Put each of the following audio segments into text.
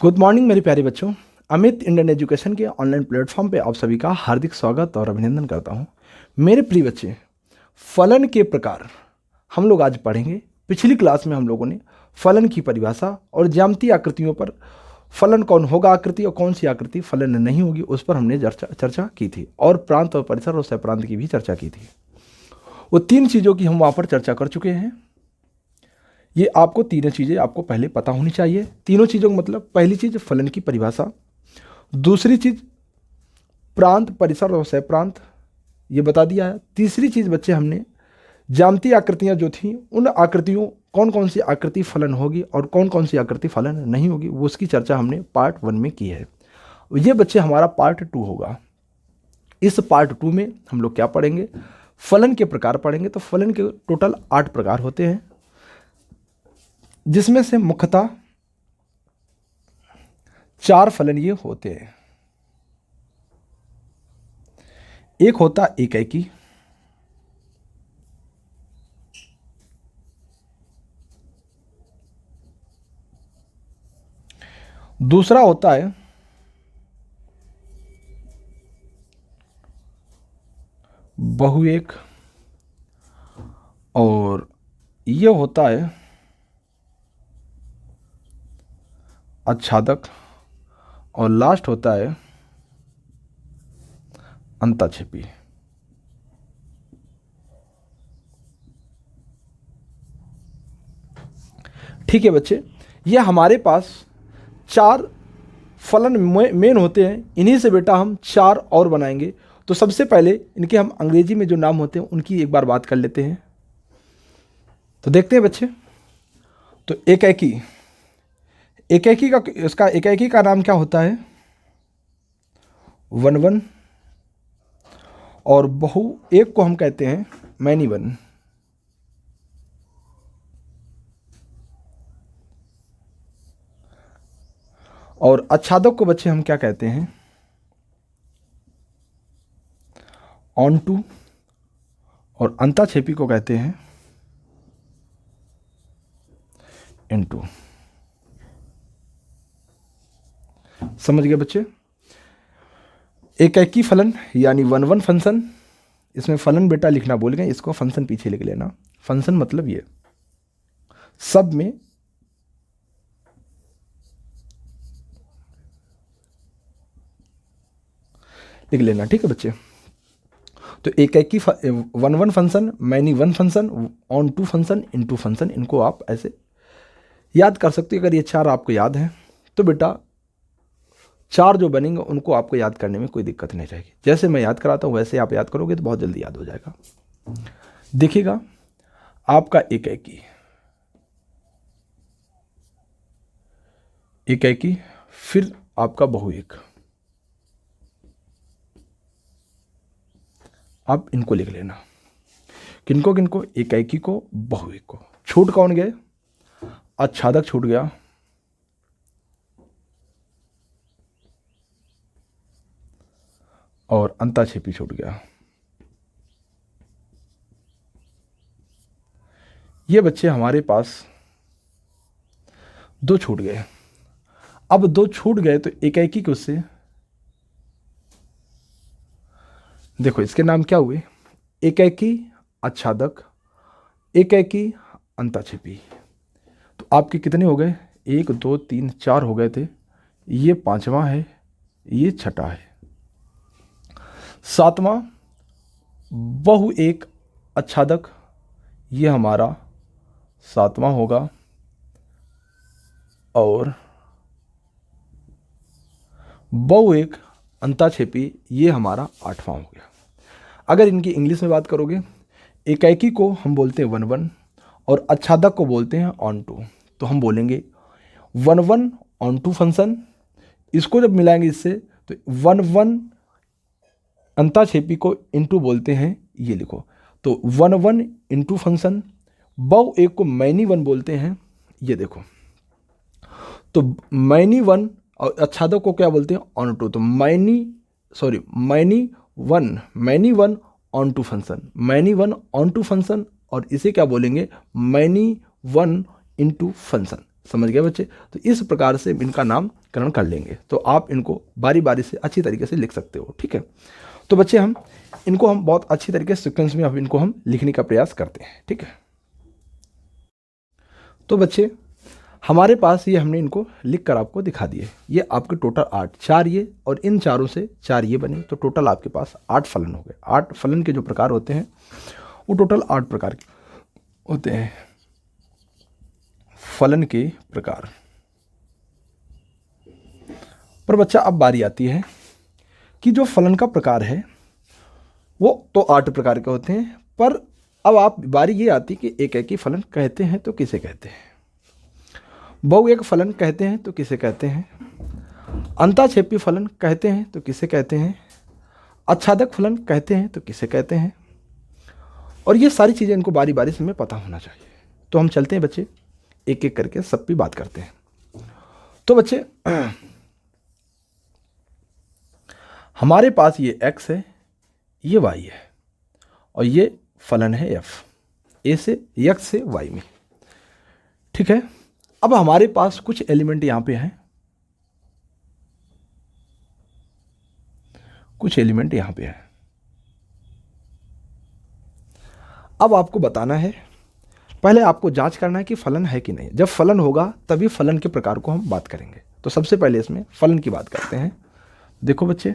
Good morning मेरे प्यारे बच्चों। अमित इंडियन एजुकेशन के ऑनलाइन प्लेटफॉर्म पे आप सभी का हार्दिक स्वागत और अभिनंदन करता हूं। मेरे प्रिय बच्चे, फलन के प्रकार हम लोग आज पढ़ेंगे। पिछली क्लास में हम लोगों ने फलन की परिभाषा और ज्यामितीय आकृतियों पर फलन कौन होगा आकृति और कौन सी आकृति फलन नहीं होगी उस पर हमने चर्चा की थी, और प्रांत और परिसर और सप्रांत की भी चर्चा की थी। वो तीन चीज़ों की हम वहाँ पर चर्चा कर चुके हैं। ये आपको तीनों चीज़ें आपको पहले पता होनी चाहिए। तीनों चीज़ों का मतलब, पहली चीज़ फलन की परिभाषा, दूसरी चीज़ प्रांत परिसर और सप्रांत, ये बता दिया है। तीसरी चीज़ बच्चे हमने ज्यामितीय आकृतियाँ जो थी उन आकृतियों कौन कौन सी आकृति फलन होगी और कौन कौन सी आकृति फलन नहीं होगी वो उसकी चर्चा हमने पार्ट 1 में की है। ये बच्चे हमारा पार्ट 2 होगा। इस पार्ट 2 में हम लोग क्या पढ़ेंगे? फलन के प्रकार पढ़ेंगे। तो फलन के टोटल 8 प्रकार होते हैं, जिसमें से मुख्यतः 4 फलन ये होते हैं। एक होता एकाएकी, दूसरा होता है बहुएक, और ये होता है आच्छादक, और लास्ट होता है अंताक्षेपी। ठीक है बच्चे, ये हमारे पास 4 फलन मेन होते हैं। इन्हीं से बेटा हम 4 और बनाएंगे। तो सबसे पहले इनके हम अंग्रेजी में जो नाम होते हैं उनकी एक बार बात कर लेते हैं। तो देखते हैं बच्चे। तो एकाएकी, एकाएकी का नाम क्या होता है? 1 और बहु एक को हम कहते हैं मैनी 1। और आच्छादक को बच्चे हम क्या कहते हैं? ऑन टू, और अंताक्षेपी को कहते हैं इनटू। समझ गए बच्चे? एकाएकी फलन यानी 1 फंक्शन, इसमें फलन बेटा लिखना भूल गए, इसको फंक्शन पीछे लिख लेना। फंक्शन मतलब ये सब में लिख लेना, ठीक है बच्चे? तो एकाएकी 1 function, many 1 function, onto function, into function, इनको आप ऐसे याद कर सकते हो। अगर ये 4 आपको याद हैं तो बेटा 4 जो बनेंगे उनको आपको याद करने में कोई दिक्कत नहीं रहेगी। जैसे मैं याद कराता हूँ वैसे आप याद करोगे तो बहुत जल्दी याद हो जाएगा। देखिएगा, आपका एकाएकी, फिर आपका बहुएक, आप इनको लिख लेना। किनको किनको? एकाएकी को, बहुएक को। छूट कौन गए? आच्छादक छूट गया, और अंताक्षेपी छूट गया। ये बच्चे हमारे पास 2 छूट गए। अब 2 छूट गए तो एकाएकी को से देखो इसके नाम क्या हुए? एकाएकी आच्छादक, एकाएकी अंताक्षेपी। तो आपके कितने हो गए? 1 2 3 4 हो गए थे। ये 5वां है, ये 6ठा है। 7वां बहुएक आच्छादक, ये हमारा 7वां होगा, और बहुएक अंताक्षेपी ये हमारा 8वां हो गया। अगर इनकी इंग्लिश में बात करोगे, एकाएकी को हम बोलते हैं 1 और आच्छादक को बोलते हैं ऑन टू। तो हम बोलेंगे 1 ऑन टू फंक्शन। इसको जब मिलाएंगे इससे तो 1 अंताक्षेपी को इनटू बोलते हैं, ये लिखो। तो 1 इंटू फंक्शन। बहुएक को मैनी 1 बोलते हैं, ये देखो। तो मैनी 1 और आच्छादक को क्या बोलते हैं? Onto. तो many one onto function, many 1 onto function, और इसे क्या बोलेंगे? Many 1 into function. समझ गए बच्चे? तो इस प्रकार से इनका नामकरण कर लेंगे, तो आप इनको बारी बारी से अच्छी तरीके से लिख सकते हो। ठीक है, तो बच्चे हम बहुत अच्छी तरीके से सीक्वेंस में अब इनको हम लिखने का प्रयास करते हैं। ठीक है, तो बच्चे हमारे पास ये हमने इनको लिख कर आपको दिखा दिए। ये आपके टोटल 8, 4 ये और इन चारों से 4 ये बने, तो टोटल आपके पास 8 फलन हो गए। 8 फलन के जो प्रकार होते हैं वो टोटल 8 प्रकार के होते हैं। फलन के प्रकार पर बच्चा अब बारी आती है कि जो फलन का प्रकार है वो तो 8 प्रकार के होते हैं, पर अब आप बारी ये आती कि एक एक ही फलन कहते हैं तो किसे कहते हैं, बहुएक फलन कहते हैं तो किसे कहते हैं, अंताक्षेपी फलन कहते हैं तो किसे कहते हैं, आच्छादक फलन कहते हैं तो किसे कहते हैं। और ये सारी चीज़ें इनको बारी बारी से हमें पता होना चाहिए। तो हम चलते हैं बच्चे, एक एक करके सब की बात करते हैं। तो बच्चे हमारे पास ये x है, ये y है और ये फलन है f, a से x से y में। ठीक है, अब हमारे पास कुछ एलिमेंट यहां पे हैं, कुछ एलिमेंट यहां पे हैं। अब आपको बताना है, पहले आपको जांच करना है कि फलन है कि नहीं। जब फलन होगा तभी फलन के प्रकार को हम बात करेंगे। तो सबसे पहले इसमें फलन की बात करते हैं। देखो बच्चे,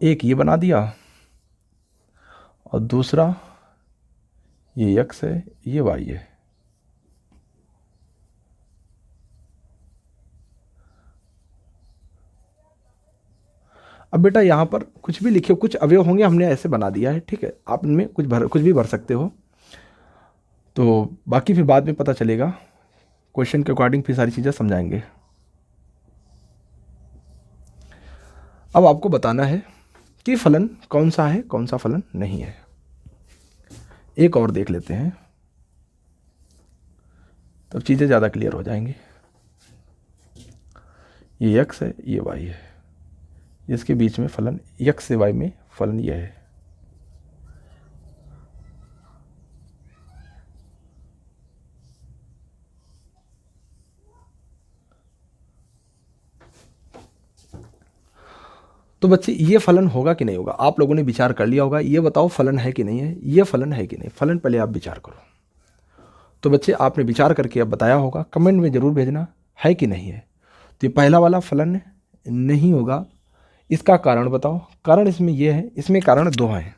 एक ये बना दिया और दूसरा ये x है, ये y है। अब बेटा यहाँ पर कुछ भी लिखिए, कुछ अवयव होंगे, हमने ऐसे बना दिया है। ठीक है, आप इनमें कुछ भी भर सकते हो, तो बाकी फिर बाद में पता चलेगा, क्वेश्चन के अकॉर्डिंग फिर सारी चीज़ें समझाएंगे। अब आपको बताना है कि फलन कौन सा है, कौन सा फलन नहीं है। एक और देख लेते हैं, तब चीज़ें ज़्यादा क्लियर हो जाएंगी। ये x है, ये y है, इसके बीच में फलन x से y में फलन यह है। तो बच्चे ये फलन होगा कि नहीं होगा, आप लोगों ने विचार कर लिया होगा। ये बताओ फलन है कि नहीं है, ये फलन है कि नहीं। फलन पहले आप विचार करो। तो बच्चे आपने विचार करके अब बताया होगा, कमेंट में ज़रूर भेजना है कि नहीं है। तो ये पहला वाला फलन नहीं होगा, इसका कारण बताओ। कारण इसमें यह है, इसमें कारण 2 हैं।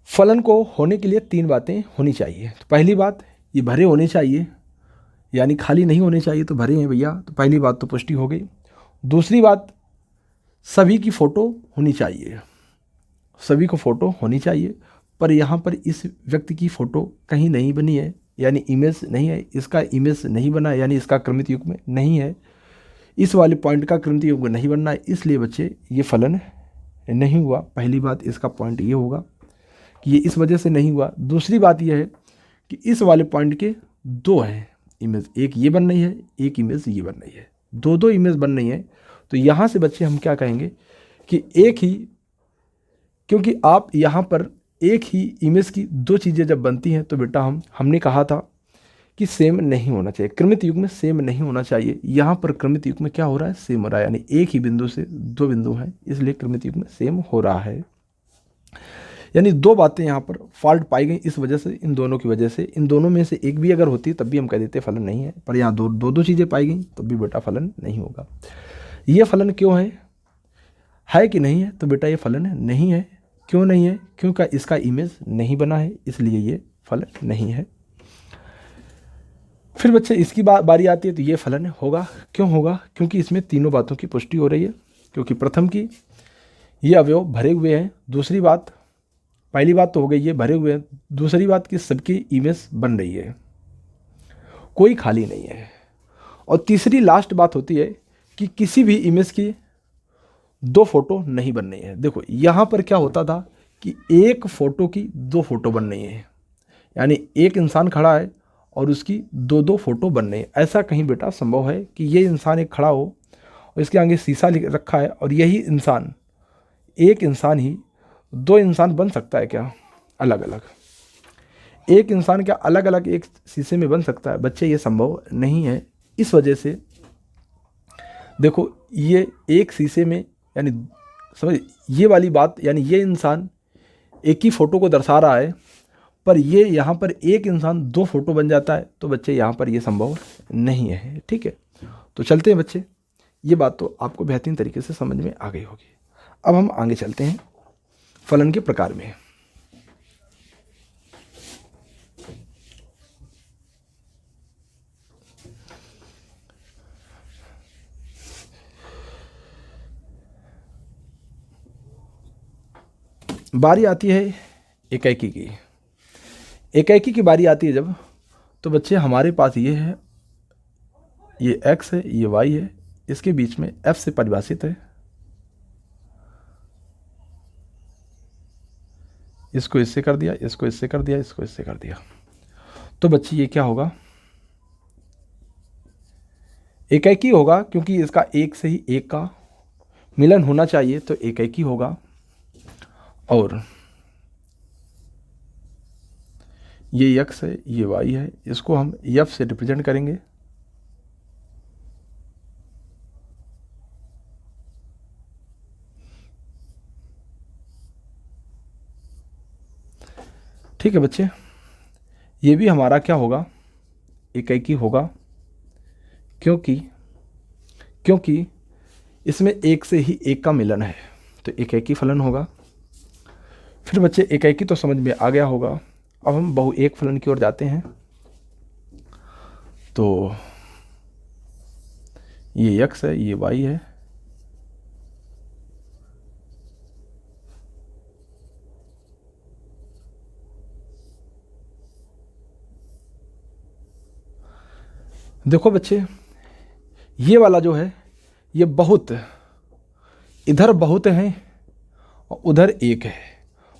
फलन को होने के लिए 3 बातें होनी चाहिए। तो पहली बात, ये भरे होने चाहिए, यानी खाली नहीं होने चाहिए, तो भरे हैं भैया, तो पहली बात तो पुष्टि हो गई। दूसरी बात, सभी की फ़ोटो होनी चाहिए, सभी को फ़ोटो होनी चाहिए, पर यहाँ पर इस व्यक्ति की फ़ोटो कहीं नहीं बनी है, यानी इमेज नहीं है, इसका इमेज नहीं बना है, यानी इसका क्रमित युग्म नहीं है, इस वाले पॉइंट का क्रमित युग्म नहीं बनना है, इसलिए बच्चे ये फलन नहीं हुआ। पहली बात इसका पॉइंट ये होगा कि ये इस वजह से नहीं हुआ। दूसरी बात ये है कि इस वाले पॉइंट के 2 हैं इमेज, एक ये बन रही है, एक इमेज ये बन रही है, 2 इमेज बन रही हैं। तो यहाँ से बच्चे हम क्या कहेंगे कि एक ही, क्योंकि आप यहाँ पर एक ही इमेज की 2 चीज़ें जब बनती हैं तो बेटा हमने कहा था कि सेम नहीं होना चाहिए, क्रमित युग्म में सेम नहीं होना चाहिए। यहाँ पर क्रमित युग्म में क्या हो रहा है, सेम हो रहा है, यानी एक ही बिंदु से 2 बिंदु हैं, इसलिए क्रमित युग्म में सेम हो रहा है। यानी 2 बातें यहाँ पर फॉल्ट पाई गई, इस वजह से, इन दोनों की वजह से। इन दोनों में से एक भी अगर होती तब भी हम कह देते फलन नहीं है, पर यहाँ दो चीज़ें पाई गई तो भी बेटा फलन नहीं होगा। ये फलन क्यों है कि नहीं है, तो बेटा ये फलन नहीं है। क्यों नहीं है, क्योंकि इसका इमेज नहीं बना है, इसलिए ये फलन नहीं है। फिर बच्चे इसकी बारी आती है, तो ये फलन होगा। क्यों होगा, क्योंकि इसमें तीनों बातों की पुष्टि हो रही है। क्योंकि प्रथम की ये अवयव भरे हुए हैं, दूसरी बात, पहली बात तो हो गई ये भरे हुए हैं, दूसरी बात कि सबकी इमेज बन रही है, कोई खाली नहीं है, और तीसरी लास्ट बात होती है कि किसी भी इमेज की 2 फोटो नहीं बन रही है। देखो यहाँ पर क्या होता था कि एक फ़ोटो की 2 फोटो बन रही है, यानी एक इंसान खड़ा है और उसकी 2 फोटो बन रही है। ऐसा कहीं बेटा संभव है कि ये इंसान एक खड़ा हो और इसके आगे शीशा रखा है और यही इंसान, एक इंसान ही दो इंसान बन सकता है क्या अलग अलग? एक इंसान क्या अलग अलग एक शीशे में बन सकता है? बच्चे ये संभव नहीं है। इस वजह से देखो ये एक शीशे में, यानी समझ ये वाली बात, यानी ये इंसान एक ही फोटो को दर्शा रहा है, पर ये यहाँ पर एक इंसान दो फोटो बन जाता है, तो बच्चे यहाँ पर ये संभव नहीं है। ठीक है, तो चलते हैं बच्चे, ये बात तो आपको बेहतरीन तरीके से समझ में आ गई होगी। अब हम आगे चलते हैं फलन के प्रकार में। बारी आती है एकाकी की। एकाकी की बारी आती है जब, तो बच्चे हमारे पास ये है, ये x है, ये y है, इसके बीच में f से परिभाषित है, इसको इससे कर दिया, इसको इससे कर दिया, इसको इससे कर दिया, तो बच्चे ये क्या होगा? एकाकी होगा, क्योंकि इसका एक से ही एक का मिलन होना चाहिए, तो एकाकी होगा। और ये x है, ये y है, इसको हम f से रिप्रेजेंट करेंगे। ठीक है बच्चे, ये भी हमारा क्या होगा? एकाकी होगा, क्योंकि इसमें एक से ही एक का मिलन है, तो एकाकी फलन होगा। फिर बच्चे एकाकी तो समझ में आ गया होगा। अब हम बहु एक फलन की ओर जाते हैं। तो ये x है, ये y है, देखो बच्चे ये वाला जो है ये बहुत, इधर बहुत है और उधर एक है,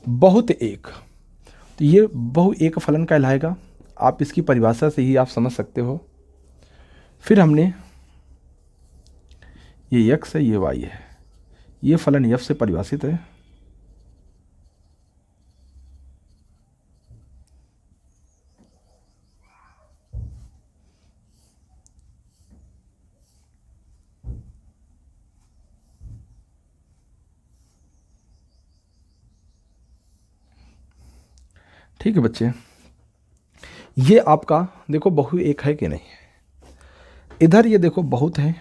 बहुत एक, तो ये बहु एक फलन कहलाएगा। आप इसकी परिभाषा से ही आप समझ सकते हो। फिर हमने ये x है, ये y है, ये फलन f से परिभाषित है। ठीक है बच्चे, ये आपका देखो बहु एक है कि नहीं, इधर ये देखो बहुत है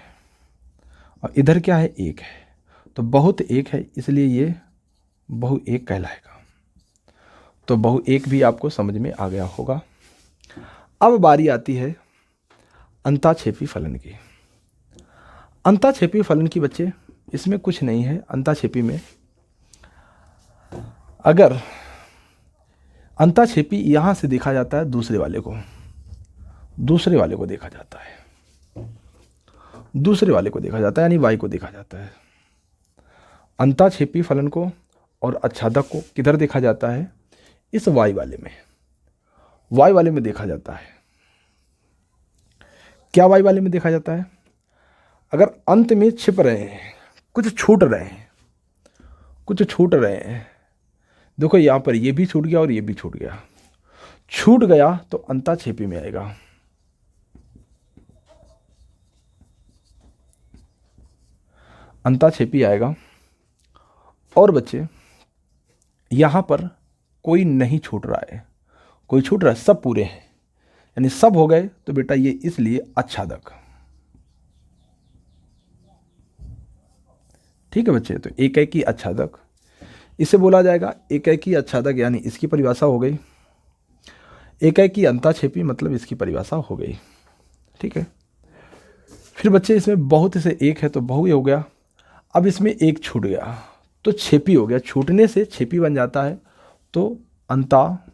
और इधर क्या है? एक है, तो बहुत एक है, इसलिए ये बहु एक कहलाएगा। तो बहु एक भी आपको समझ में आ गया होगा। अब बारी आती है अंताक्षेपी फलन की। अंताक्षेपी फलन की बच्चे इसमें कुछ नहीं है। अंताक्षेपी में अगर अंताक्षेपी यहाँ से देखा जाता है, दूसरे वाले को देखा जाता है, दूसरे वाले को देखा जाता है, यानी y को देखा जाता है। अंताक्षेपी फलन को और आच्छादक को किधर देखा जाता है? इस y वाले में देखा जाता है। क्या y वाले में देखा जाता है? अगर अंत में छिप रहे हैं, कुछ छूट रहे हैं, देखो यहाँ पर ये भी छूट गया और ये भी छूट गया, तो अंताक्षेपी में आएगा। अंताक्षेपी आएगा। और बच्चे यहाँ पर कोई नहीं छूट रहा है, सब पूरे हैं, यानी सब हो गए, तो बेटा ये इसलिए आच्छादक। ठीक है बच्चे, तो एकाकी आच्छादक इसे बोला जाएगा। एकाकी आच्छादक यानी इसकी परिभाषा हो गई। एकाकी अंताक्षेपी मतलब इसकी परिभाषा हो गई। ठीक है, फिर बच्चे इसमें बहुत से एक है तो बहु हो गया। अब इसमें एक छूट गया तो छेपी हो गया, छूटने से छेपी बन जाता है, तो अंताक्षेपी।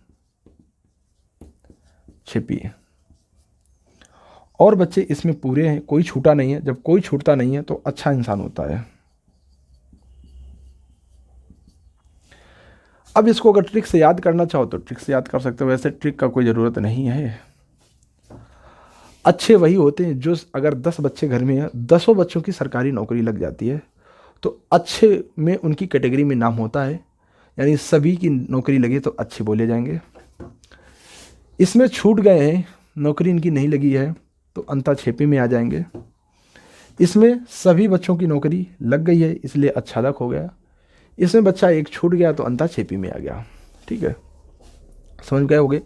और बच्चे इसमें पूरे हैं, कोई छूटा नहीं है। जब कोई छूटता नहीं है तो अच्छा इंसान होता है। अब इसको अगर ट्रिक से याद करना चाहो तो ट्रिक से याद कर सकते हो, वैसे ट्रिक का कोई ज़रूरत नहीं है। अच्छे वही होते हैं जो, अगर 10 बच्चे घर में हैं, 10 बच्चों की सरकारी नौकरी लग जाती है, तो अच्छे में उनकी कैटेगरी में नाम होता है। यानी सभी की नौकरी लगे तो अच्छे बोले जाएंगे। इसमें छूट गए हैं, नौकरी इनकी नहीं लगी है, तो अंताक्षेपी में आ जाएंगे। इसमें सभी बच्चों की नौकरी लग गई है, इसलिए अच्छादक हो गया। इसमें बच्चा एक छूट गया तो अंताक्षेपी में आ गया। ठीक है, समझ गए होगे।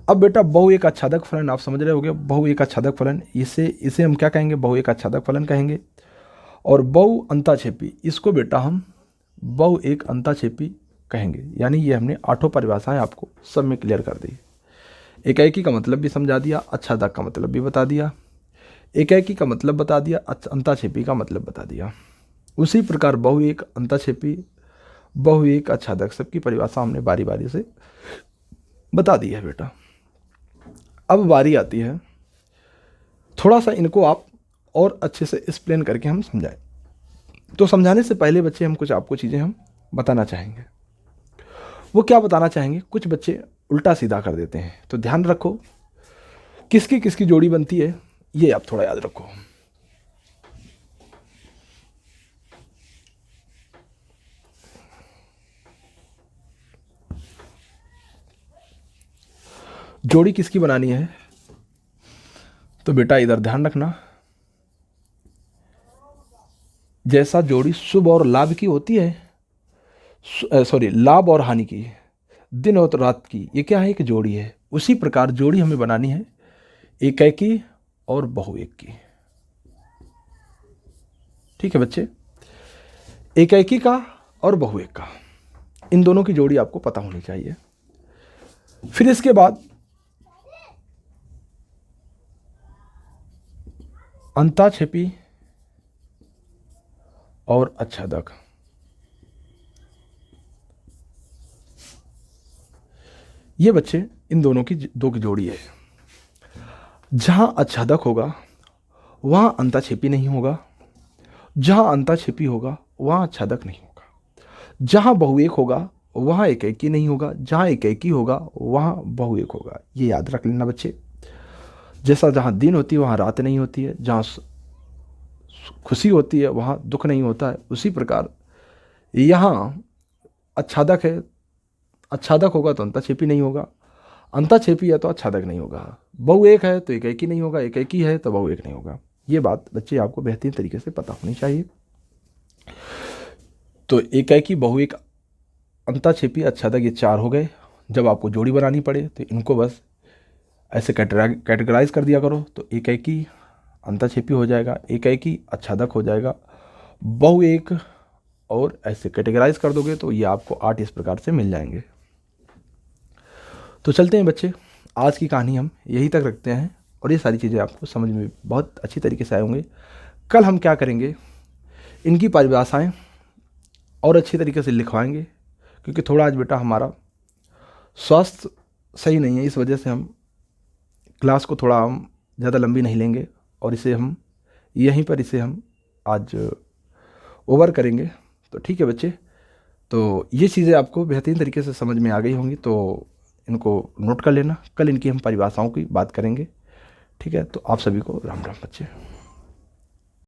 अब बेटा बहु एक अच्छादक फलन आप समझ रहे होगे। बहु एक अच्छादक फलन, इसे हम क्या कहेंगे, बहु एक अच्छादक फलन कहेंगे। और बहु अंताक्षेपी, इसको बेटा हम बहु एक अंताक्षेपी कहेंगे। यानी ये हमने 8 परिभाषाएं आपको सब में क्लियर कर दी। एकाएकी का मतलब भी समझा दिया, अच्छादक का मतलब भी बता दिया, एकाएकी का मतलब बता दिया, अंताक्षेपी का मतलब बता दिया। उसी प्रकार बहु एक अंताक्षेपी, बहु एक अच्छादक, सबकी परिभाषा हमने बारी बारी से बता दी है बेटा। अब बारी आती है, थोड़ा सा इनको आप और अच्छे से एक्सप्लेन करके हम समझाएं। तो समझाने से पहले बच्चे हम कुछ आपको चीज़ें हम बताना चाहेंगे। वो क्या बताना चाहेंगे, कुछ बच्चे उल्टा सीधा कर देते हैं, तो ध्यान रखो किसकी किसकी जोड़ी बनती है, ये आप थोड़ा याद रखो। जोड़ी किसकी बनानी है, तो बेटा इधर ध्यान रखना। जैसा जोड़ी शुभ और लाभ की होती है, सॉरी लाभ और हानि की, दिन और रात की, ये क्या है, एक जोड़ी है। उसी प्रकार जोड़ी हमें बनानी है एकाएकी और बहुएक की। ठीक है बच्चे, एकाएकी का और बहुएक का, इन दोनों की जोड़ी आपको पता होनी चाहिए। फिर इसके बाद अंताक्षेपी और अच्छादक, ये बच्चे इन दोनों की दो की जोड़ी है। जहां अच्छादक होगा वहां अंताक्षेपी नहीं होगा, जहां अंताक्षेपी होगा वहां अच्छादक नहीं होगा, जहां बहुएक होगा वहां एकाएकी नहीं होगा, जहां एकाएकी होगा वहां बहुएक होगा। ये याद रख लेना बच्चे। जैसा जहां दिन होती है वहां रात नहीं होती है, जहां खुशी होती है वहां दुख नहीं होता है, उसी प्रकार यहाँ अच्छादक है, अच्छादक होगा तो अंताक्षेपी नहीं होगा, अंताक्षेपी है तो अच्छादक नहीं होगा, बहुएक है तो एकाएकी नहीं होगा, एकाएकी है तो बहुएक नहीं होगा। ये बात बच्चे आपको बेहतरीन तरीके से पता होनी चाहिए। तो एकाएकी, बहुएक, अंताक्षेपी, अच्छादक, ये 4 हो गए। जब आपको जोड़ी बनानी पड़े तो इनको बस ऐसे कैटेगराइज कर दिया करो, तो एकाएकी अंताक्षेपी हो जाएगा, एकाएकी अच्छादक हो जाएगा, बहुएक, और ऐसे कैटेगराइज कर दोगे तो ये आपको 8 इस प्रकार से मिल जाएंगे। तो चलते हैं बच्चे, आज की कहानी हम यहीं तक रखते हैं, और ये सारी चीज़ें आपको समझ में बहुत अच्छी तरीके से आए होंगे। कल हम क्या करेंगे, इनकी परिभाषाएं और अच्छी तरीके से लिखवाएंगे, क्योंकि थोड़ा आज बेटा हमारा स्वास्थ्य सही नहीं है, इस वजह से हम क्लास को थोड़ा हम ज़्यादा लंबी नहीं लेंगे, और इसे हम यहीं पर इसे हम आज ओवर करेंगे। तो ठीक है बच्चे, तो ये चीज़ें आपको बेहतरीन तरीके से समझ में आ गई होंगी, तो इनको नोट कर लेना। कल इनकी हम परिभाषाओं की बात करेंगे। ठीक है, तो आप सभी को राम राम बच्चे।